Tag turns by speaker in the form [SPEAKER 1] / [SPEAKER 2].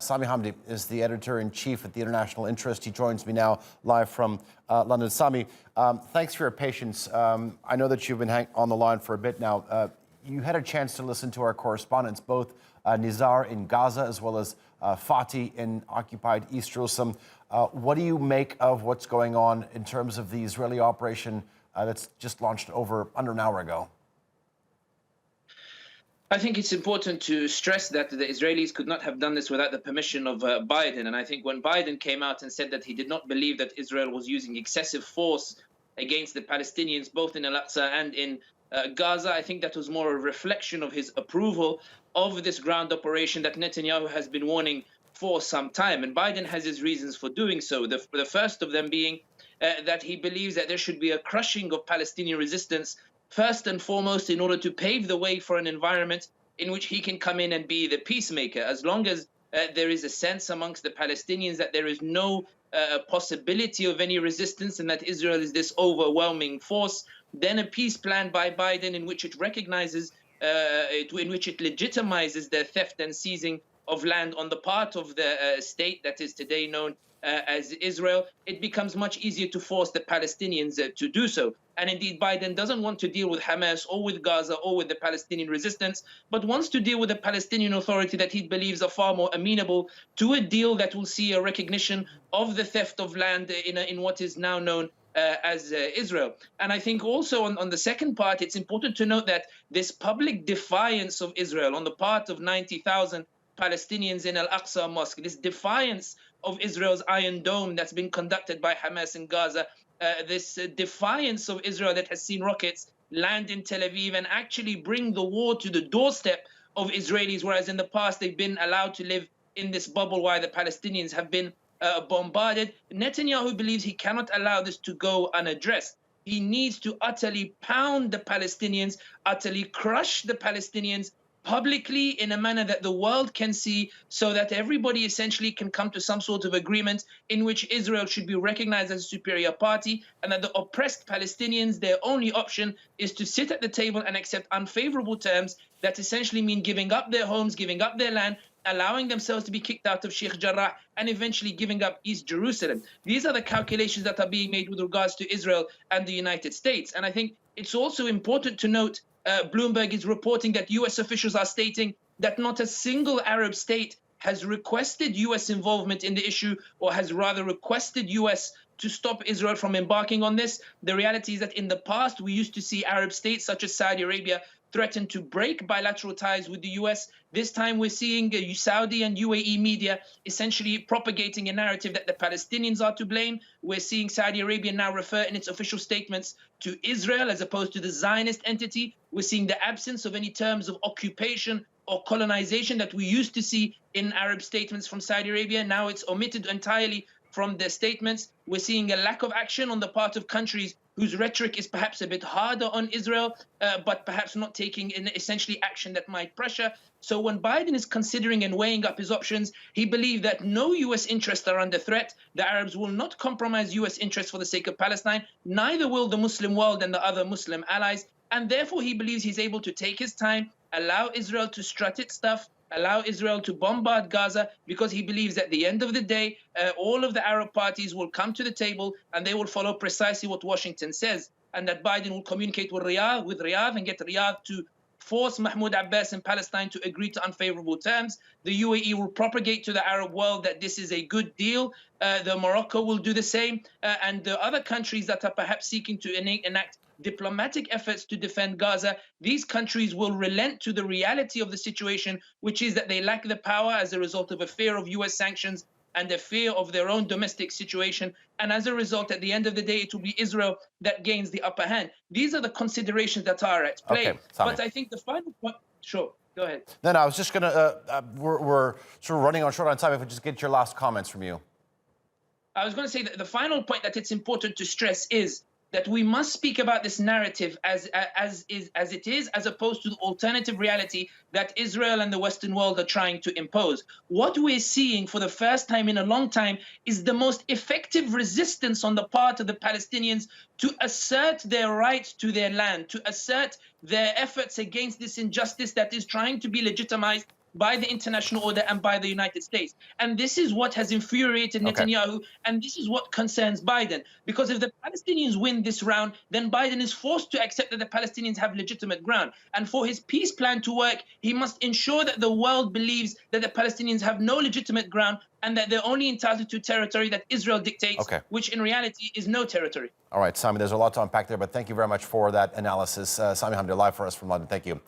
[SPEAKER 1] Sami Hamdi is the editor-in-chief at the International Interest. He joins me now live from London. Sami, thanks for your patience. I know that you've been on the line for a bit now. You had a chance to listen to our correspondents, both Nizar in Gaza as well as Fatih in occupied East Jerusalem. What do you make of what's going on in terms of the Israeli operation that's just launched under an hour ago?
[SPEAKER 2] I think it's important to stress that the Israelis could not have done this without the permission of Biden. And I think when Biden came out and said that he did not believe that Israel was using excessive force against the Palestinians, both in Al-Aqsa and in Gaza, I think that was more a reflection of his approval of this ground operation that Netanyahu has been warning for some time. And Biden has his reasons for doing so. The first of them being that he believes that there should be a crushing of Palestinian resistance first and foremost, in order to pave the way for an environment in which he can come in and be the peacemaker. As long as there is a sense amongst the Palestinians that there is no possibility of any resistance and that Israel is this overwhelming force, then a peace plan by Biden in which it recognizes, in which it legitimizes the theft and seizing of land on the part of the state that is today known as Israel, it becomes much easier to force the Palestinians to do so. And indeed, Biden doesn't want to deal with Hamas or with Gaza or with the Palestinian resistance, but wants to deal with the Palestinian Authority that he believes are far more amenable to a deal that will see a recognition of the theft of land in what is now known as Israel. And I think also on the second part, it's important to note that this public defiance of Israel on the part of 90,000 Palestinians in Al-Aqsa Mosque, this defiance of Israel's Iron Dome that's been conducted by Hamas in Gaza, this defiance of Israel that has seen rockets land in Tel Aviv and actually bring the war to the doorstep of Israelis, whereas in the past they've been allowed to live in this bubble while the Palestinians have been bombarded. Netanyahu believes he cannot allow this to go unaddressed. He needs to utterly pound the Palestinians, utterly crush the Palestinians, publicly in a manner that the world can see, so that everybody essentially can come to some sort of agreement in which Israel should be recognized as a superior party, and that the oppressed Palestinians, their only option is to sit at the table and accept unfavorable terms that essentially mean giving up their homes, giving up their land, allowing themselves to be kicked out of Sheikh Jarrah, and eventually giving up East Jerusalem. These are the calculations that are being made with regards to Israel and the United States. And I think it's also important to note Bloomberg is reporting that U.S. officials are stating that not a single Arab state has requested U.S. involvement in the issue, or has rather requested U.S. to stop Israel from embarking on this. The reality is that in the past, we used to see Arab states such as Saudi Arabia threaten to break bilateral ties with the U.S. This time we're seeing Saudi and UAE media essentially propagating a narrative that the Palestinians are to blame. We're seeing Saudi Arabia now refer in its official statements to Israel as opposed to the Zionist entity. We're seeing the absence of any terms of occupation or colonization that we used to see in Arab statements from Saudi Arabia. Now it's omitted entirely from their statements. We're seeing a lack of action on the part of countries whose rhetoric is perhaps a bit harder on Israel, but perhaps not taking essentially action that might pressure. So when Biden is considering and weighing up his options, he believes that no U.S. interests are under threat. The Arabs will not compromise U.S. interests for the sake of Palestine. Neither will the Muslim world and the other Muslim allies. And therefore, he believes he's able to take his time, allow Israel to strut its stuff, allow Israel to bombard Gaza, because he believes at the end of the day, all of the Arab parties will come to the table and they will follow precisely what Washington says, and that Biden will communicate with Riyadh and get Riyadh to force Mahmoud Abbas in Palestine to agree to unfavorable terms. The UAE will propagate to the Arab world that this is a good deal. The Morocco will do the same. And the other countries that are perhaps seeking to enact diplomatic efforts to defend Gaza, these countries will relent to the reality of the situation, which is that they lack the power as a result of a fear of U.S. sanctions and a fear of their own domestic situation. And as a result, at the end of the day, it will be Israel that gains the upper hand. These are the considerations that are at play.
[SPEAKER 1] Okay,
[SPEAKER 2] but I think the final point, sure, go ahead.
[SPEAKER 1] No, I was just going to, we're sort of running short on time. If we just get your last comments from you.
[SPEAKER 2] I was going to say that the final point that it's important to stress is that we must speak about this narrative as it is, as opposed to the alternative reality that Israel and the Western world are trying to impose. What we're seeing for the first time in a long time is the most effective resistance on the part of the Palestinians to assert their right to their land, to assert their efforts against this injustice that is trying to be legitimized by the international order and by the United States. And this is what has infuriated Netanyahu, and this is what concerns Biden. Because if the Palestinians win this round, then Biden is forced to accept that the Palestinians have legitimate ground. And for his peace plan to work, he must ensure that the world believes that the Palestinians have no legitimate ground and that they're only entitled to territory that Israel dictates, which in reality is no territory.
[SPEAKER 1] All right, Sami, there's a lot to unpack there, but thank you very much for that analysis. Sami Hamdi live for us from London. Thank you.